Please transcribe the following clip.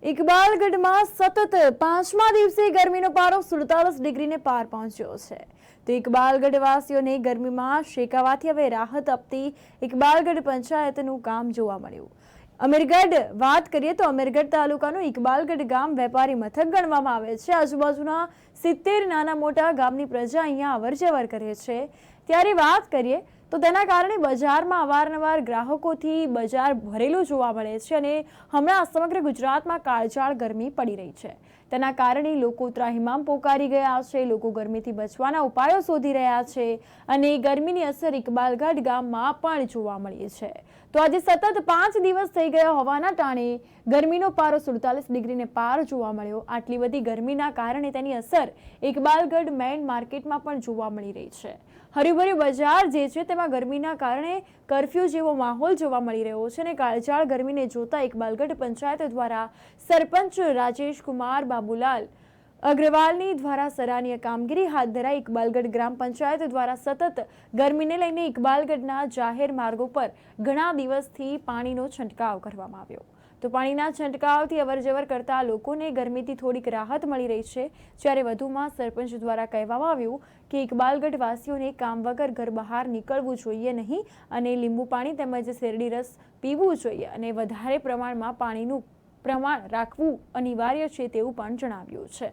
ઇકબાલગઢમાં સતત 5મા દિવસે ગરમીનો પારો 47 ડિગ્રીને પાર પહોંચ્યો છે. તો ઇકબાલગઢ વાસીઓને ગરમીમાં શેકાવાથી હવે રાહત આપતી ઇકબાલગઢ પંચાયતનું કામ જોવા મળ્યું. અમીરગઢ વાત કરીએ તો અમીરગઢ તાલુકાનું ઇકબાલગઢ ગામ વેપારી મથક ગણવામાં આવે છે. આજુબાજુના 70 નાના મોટા ગામની પ્રજા અહીંયા અવરજવર કરે છે. ત્યારે વાત કરીએ તો તેના કારણે બજારમાં અવારનવાર ગ્રાહકોથી બજાર ભરેલું જોવા મળે છે અને હમણાં સમગ્ર ગુજરાતમાં કાળઝાળ ગરમી પડી રહી છે. તેના કારણે લોકો ત્રાહિમામ પોકારી ગયા છે. લોકો ગરમીથી બચવાના ઉપાયો શોધી રહ્યા છે અને ગરમીની અસર ઇકબાલગઢ ગામમાં પણ જોવા મળી છે. તો આજે સતત 5 દિવસ થઈ ગયા હોવાના કારણે ગરમીનો પારો 47 ડિગ્રીને પાર જોવા મળ્યો. આટલી બધી ગરમીના કારણે તેની અસર ઇકબાલગઢ મેઇન માર્કેટમાં પણ જોવા મળી રહી છે. હરીભરી બજાર જે છે તેમાં ગરમીના કારણે કર્ફ્યુ જેવો માહોલ જોવા મળી રહ્યો છે અને કાળઝાળ ગરમીને જોતા ઇકબાલગઢ પંચાયત દ્વારા સરપંચ રાજેશ કુમાર બાબુલાલ અગ્રવાલની દ્વારા સરાહનીય કામગીરી હાથ ધરાઈ. ઇકબાલગઢ ગ્રામ પંચાયત દ્વારા સતત ગરમીને લઈને ઇકબાલગઢના જાહેર માર્ગો પર ઘણા દિવસથી પાણીનો છંટકાવ કરવામાં આવ્યો. તો પાણીના છંટકાવથી અવરજવર કરતા લોકોને ગરમીથી થોડીક રાહત મળી રહી છે. જ્યારે વધુમાં સરપંચ દ્વારા કહેવામાં આવ્યું કે ઇકબાલગઢ વાસીઓને કામ વગર ઘર બહાર નીકળવું જોઈએ નહીં અને લીંબુ પાણી તેમજ શેરડી રસ પીવું જોઈએ અને વધારે પ્રમાણમાં પાણીનું પ્રમાણ રાખવું અનિવાર્ય છે તેવું પણ જણાવ્યું છે.